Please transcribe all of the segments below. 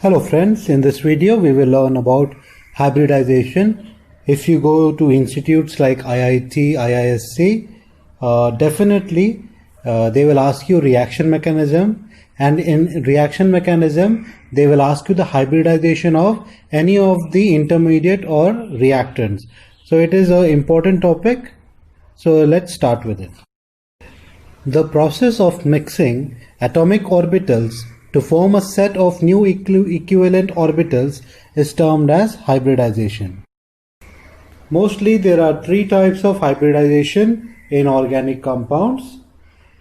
Hello friends, in this video we will learn about hybridization. If you go to institutes like IIT, IISc, definitely they will ask you reaction mechanism, and in reaction mechanism they will ask you the hybridization of any of the intermediate or reactants. So it is an important topic. So let's start with it. The process of mixing atomic orbitals to form a set of new equivalent orbitals is termed as hybridization. Mostly there are three types of hybridization in organic compounds.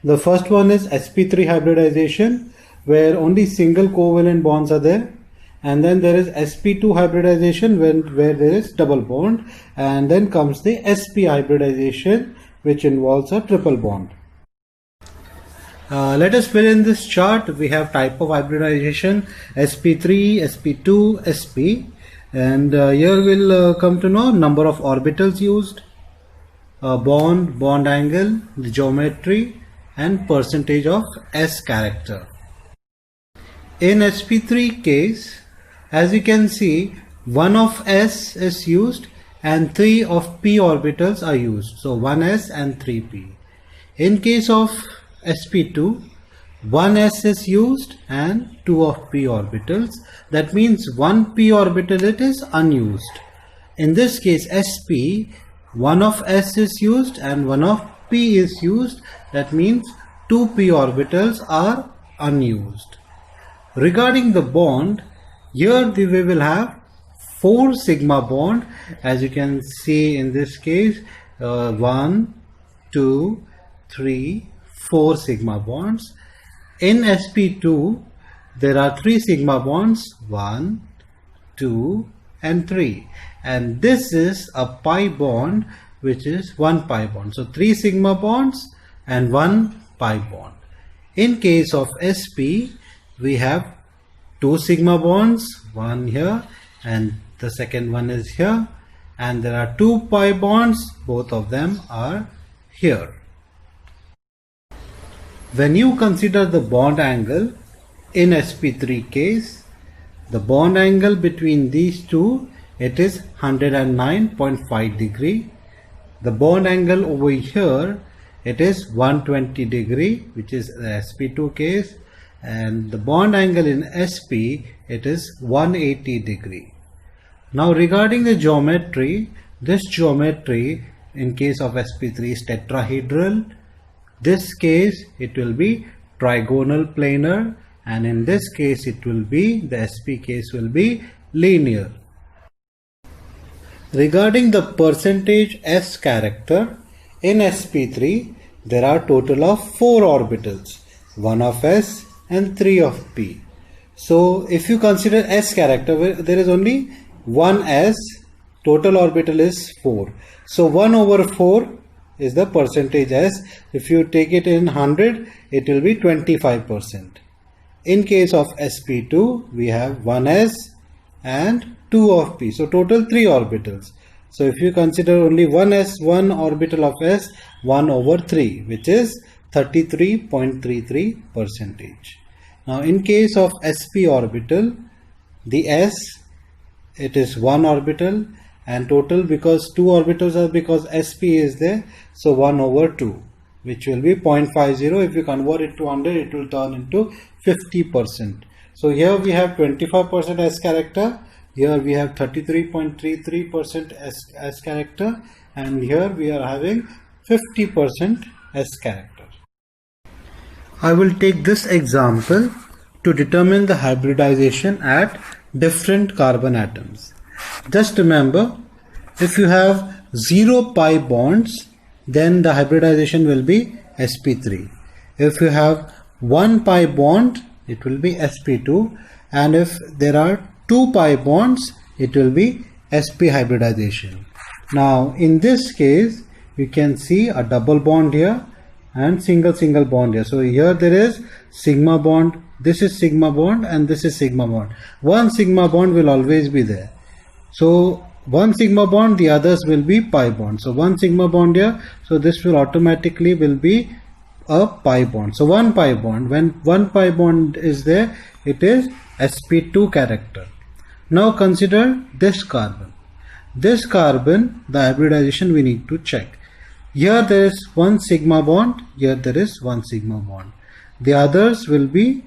The first one is sp3 hybridization, where only single covalent bonds are there. And then there is sp2 hybridization where there is double bond. And then comes the sp hybridization, which involves a triple bond. Let us fill in this chart. We have type of hybridization sp3, sp2, sp, and here we'll come to know number of orbitals used, bond angle, the geometry, and percentage of s character. In sp3 case, as you can see, 1 of s is used and 3 of p orbitals are used. So 1s and 3p. In case of sp2, 1s is used and 2 of p orbitals. That means 1 p orbital it is unused. In this case sp, 1 of s is used and 1 of p is used. That means 2 p orbitals are unused. Regarding the bond, here we will have 4 sigma bond, as you can see in this case, 1, 2, 3, 4 sigma bonds. In sp2 there are 3 sigma bonds, 1, 2 and 3, and this is a pi bond, which is 1 pi bond. So 3 sigma bonds and 1 pi bond. In case of sp, we have 2 sigma bonds, one here and the second one is here, and there are 2 pi bonds, both of them are here. When you consider the bond angle in sp3 case, the bond angle between these two, it is 109.5 degree. The bond angle over here, it is 120 degree, which is the sp2 case, and the bond angle in sp, it is 180 degree. Now regarding the geometry, this geometry in case of sp3 is tetrahedral. This case it will be trigonal planar, and in this case it will be, the sp case will be linear. Regarding the percentage s character, in sp3 there are total of 4 orbitals, 1 of s and 3 of p. So if you consider s character, there is only 1 s, total orbital is 4. So 1 over 4 is the percentage s. If you take it in 100, it will be 25%. In case of sp2, we have 1s and 2 of p. So total 3 orbitals. So if you consider only 1s, 1 orbital of s, 1 over 3, which is 33.33%. Now in case of sp orbital, the s, it is 1 orbital, and total, because 2 orbitals are, because sp is there, so 1 over 2, which will be 0.50. If you convert it to 100, it will turn into 50%. So here we have 25% s character, here we have 33.33% s character, and here we are having 50% s character. I will take this example to determine the hybridization at different carbon atoms. Just remember, if you have 0 pi bonds, then the hybridization will be sp3. If you have 1 pi bond, it will be sp2, and if there are 2 pi bonds, it will be sp hybridization. Now in this case, you can see a double bond here and single bond here. So here there is sigma bond, this is sigma bond, and this is sigma bond. One sigma bond will always be there. So one sigma bond, the others will be pi bond. So one sigma bond here, so this will automatically will be a pi bond. So one pi bond, when one pi bond is there, it is sp2 character. Now consider this carbon. This carbon, the hybridization we need to check. Here there is one sigma bond, here there is one sigma bond. The others will be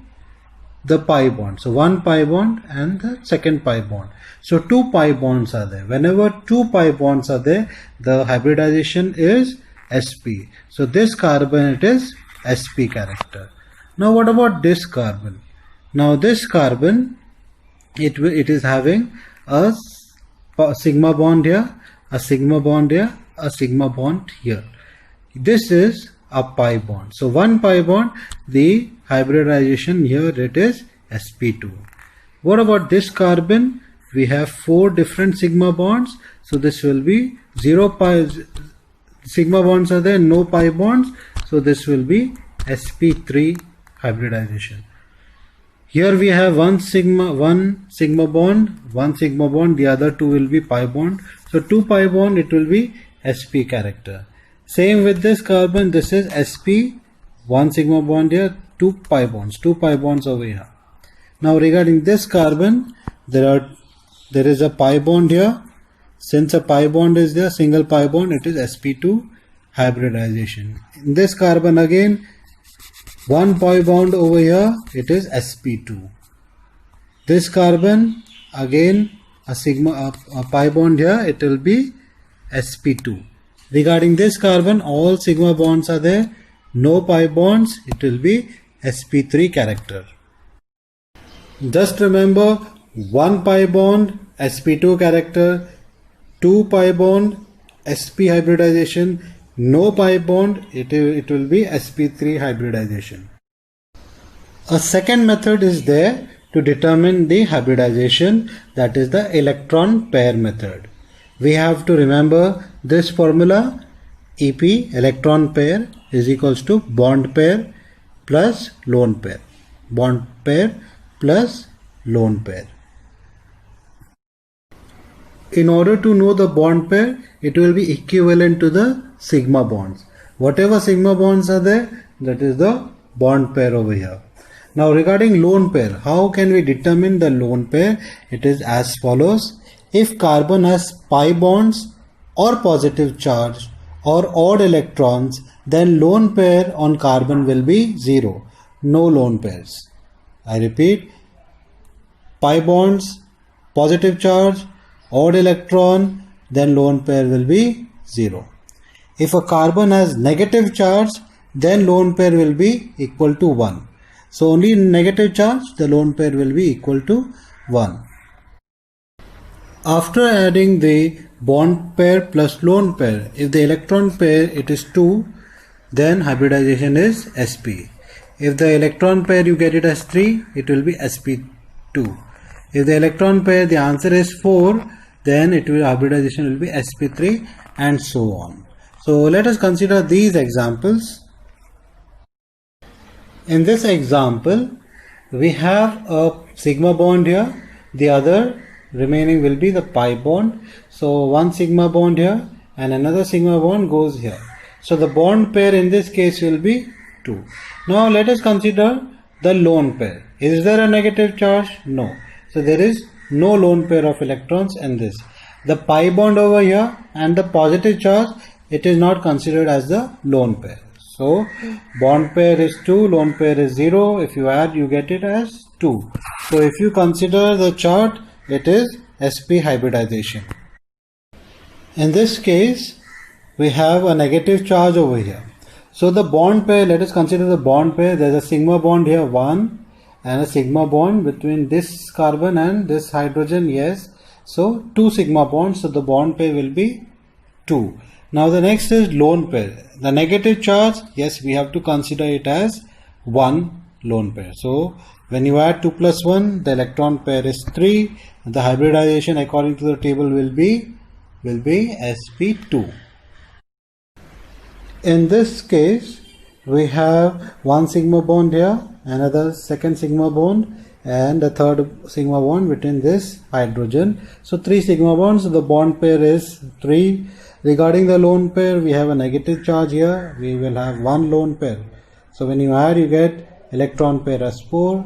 the pi bond. So one pi bond and the second pi bond. So two pi bonds are there. Whenever two pi bonds are there, the hybridization is sp. So this carbon, it is sp character. Now what about this carbon? Now this carbon, it is having a sigma bond here, a sigma bond here, a sigma bond here. This is a pi bond. So one pi bond, the hybridization here, it is sp2. What about this carbon? We have 4 different sigma bonds. So this will be 0 pi sigma bonds are there, no pi bonds. So this will be sp3 hybridization. Here we have one sigma bond, the other two will be pi bond. So 2 pi bond, it will be sp character. Same with this carbon, this is sp, one sigma bond here, 2 pi bonds over here. Now regarding this carbon, there is a pi bond here. Since a pi bond is there, single pi bond, it is sp2 hybridization. In this carbon again, one pi bond over here, it is sp2. This carbon again, a pi bond here, it will be sp2. Regarding this carbon, all sigma bonds are there, no pi bonds, it will be sp3 character. Just remember, 1 pi bond, sp2 character, 2 pi bond, sp hybridization, no pi bond, it will be sp3 hybridization. A second method is there to determine the hybridization, that is the electron pair method. We have to remember this formula, EP, electron pair, is equals to bond pair plus lone pair. Bond pair plus lone pair. In order to know the bond pair, it will be equivalent to the sigma bonds. Whatever sigma bonds are there, that is the bond pair over here. Now regarding lone pair, how can we determine the lone pair? It is as follows. If carbon has pi bonds or positive charge or odd electrons, then lone pair on carbon will be 0. No lone pairs. I repeat, pi bonds, positive charge, odd electron, then lone pair will be 0. If a carbon has negative charge, then lone pair will be equal to 1. So only in negative charge, the lone pair will be equal to 1. After adding the bond pair plus lone pair, if the electron pair it is 2, then hybridization is sp. If the electron pair you get it as 3, it will be sp2. If the electron pair the answer is 4, then hybridization will be sp3 and so on. So let us consider these examples. In this example, we have a sigma bond here, the other remaining will be the pi bond. So one sigma bond here and another sigma bond goes here. So the bond pair in this case will be 2. Now let us consider the lone pair. Is there a negative charge? No. So there is no lone pair of electrons in this. The pi bond over here and the positive charge, it is not considered as the lone pair. So bond pair is 2, lone pair is 0. If you add, you get it as 2. So if you consider the chart, it is sp hybridization. In this case, we have a negative charge over here. So the bond pair, let us consider the bond pair. There is a sigma bond here 1 and a sigma bond between this carbon and this hydrogen. Yes. So 2 sigma bonds. So the bond pair will be 2. Now the next is lone pair. The negative charge, yes, we have to consider it as 1 lone pair. So when you add 2 plus 1, the electron pair is 3. The hybridization according to the table will be sp2. In this case, we have one sigma bond here, another second sigma bond, and a third sigma bond between this hydrogen. So 3 sigma bonds. So the bond pair is 3. Regarding the lone pair, we have a negative charge here. We will have 1 lone pair. So when you add, you get electron pair as 4.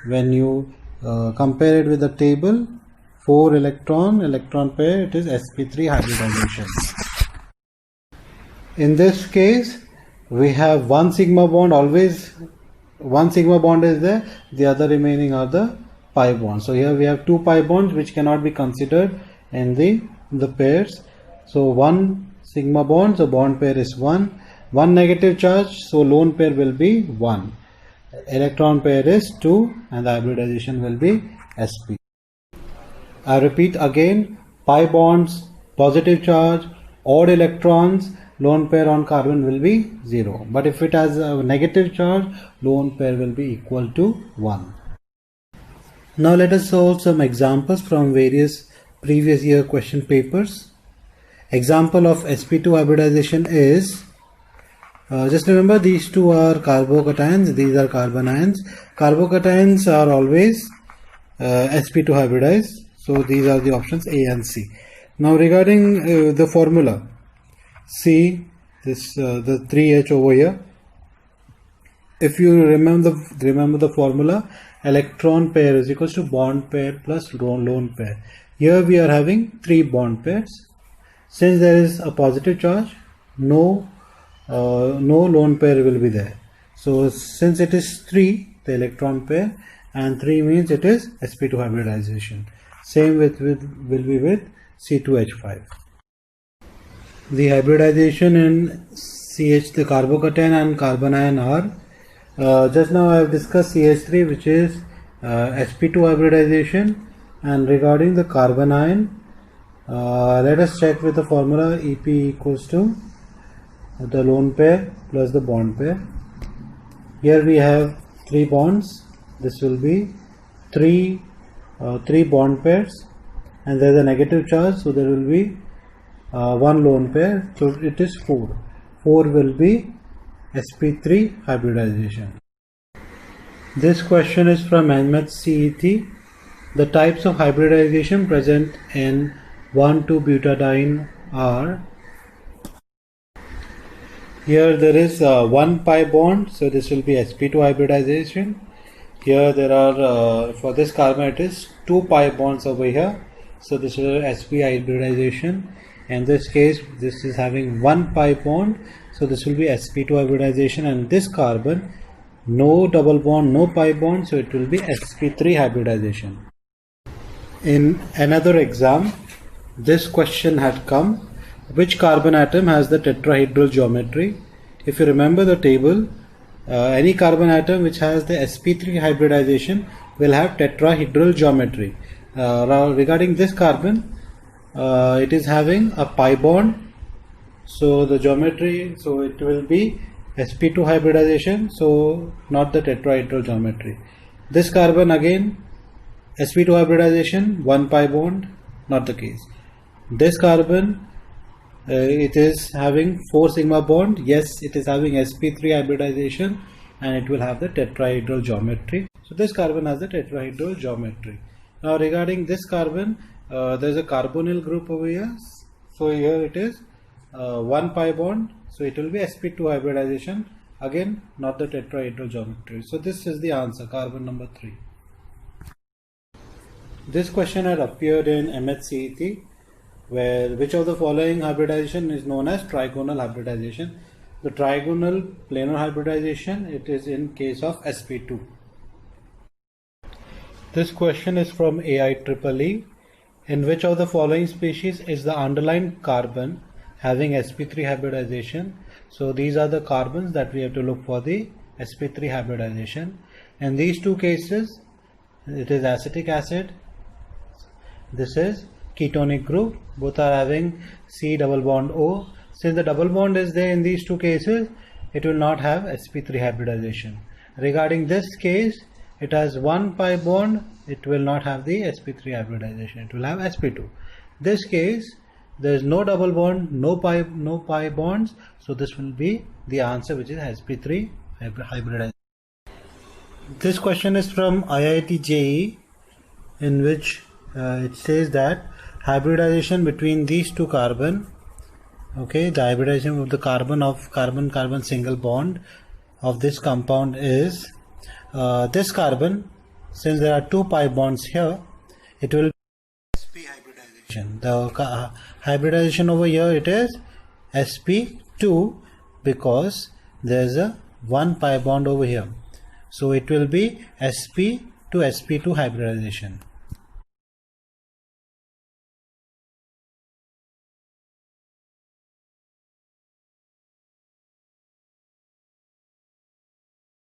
When you Compare it with the table. 4 electron pair, it is sp3 hybridization. In this case, we have one sigma bond, always one sigma bond is there, the other remaining are the pi bonds. So here we have 2 pi bonds which cannot be considered in the pairs. So one sigma bond, so bond pair is 1. One negative charge, so lone pair will be 1. Electron pair is 2 and the hybridization will be sp. I repeat again, pi bonds, positive charge, odd electrons, lone pair on carbon will be 0. But if it has a negative charge, lone pair will be equal to 1. Now let us solve some examples from various previous year question papers. Example of sp2 hybridization is, just remember these two are carbocations, these are carbon ions. Carbocations are always sp2 hybridized. So these are the options A and C. Now regarding the formula, C, this the 3H over here. If you remember the formula, electron pair is equals to bond pair plus lone pair. Here we are having 3 bond pairs. Since there is a positive charge, no lone pair will be there. So since it is 3, the electron pair, and 3 means it is sp2 hybridization. Same will be with C2H5. The hybridization in CH, the carbocation and carbon ion are, just now I have discussed CH3, which is sp2 hybridization, and regarding the carbon ion, let us check with the formula EP equals to the lone pair plus the bond pair. Here we have 3 bonds. This will be 3 bond pairs, and there is a negative charge, so there will be 1 lone pair, so it is 4. 4 will be sp3 hybridization. This question is from NMATH CET. The types of hybridization present in 1,2-butadiene are. Here there is 1 pi bond, so this will be sp2 hybridization. Here there are, for this carbon it is 2 pi bonds over here, so this is sp hybridization. In this case, this is having 1 pi bond, so this will be sp2 hybridization, and this carbon, no double bond, no pi bond, so it will be sp3 hybridization. In another exam, this question had come, which carbon atom has the tetrahedral geometry? If you remember the table, any carbon atom which has the sp3 hybridization will have tetrahedral geometry. Regarding this carbon, it is having a pi bond, so the geometry, so it will be sp2 hybridization, so not the tetrahedral geometry. This carbon again, sp2 hybridization, 1 pi bond, not the case. This carbon, it is having 4 sigma bond. Yes, it is having sp3 hybridization, and it will have the tetrahedral geometry. So this carbon has the tetrahedral geometry. Now regarding this carbon, there is a carbonyl group over here. So here it is 1 pi bond, so it will be sp2 hybridization, again not the tetrahedral geometry. So this is the answer, carbon number 3. This question had appeared in NMATH CET, where which of the following hybridization is known as trigonal hybridization? The trigonal planar hybridization, it is in case of sp2. This question is from AIEEE. In which of the following species is the underlying carbon having sp3 hybridization? So these are the carbons that we have to look for the sp3 hybridization. In these two cases, it is acetic acid. This is ketonic group, both are having C double bond O. Since the double bond is there in these two cases, it will not have sp3 hybridization. Regarding this case, it has 1 pi bond, it will not have the sp3 hybridization, it will have sp2. This case, there is no double bond, no pi bonds, so this will be the answer, which is sp3 hybridization. This question is from IIT JEE, in which it says that hybridization between these two carbon, okay, the hybridization of the carbon of carbon single bond of this compound is this carbon since there are 2 pi bonds here, it will be sp hybridization. The hybridization over here, it is sp2, because there is a 1 pi bond over here, so it will be sp to sp2 hybridization.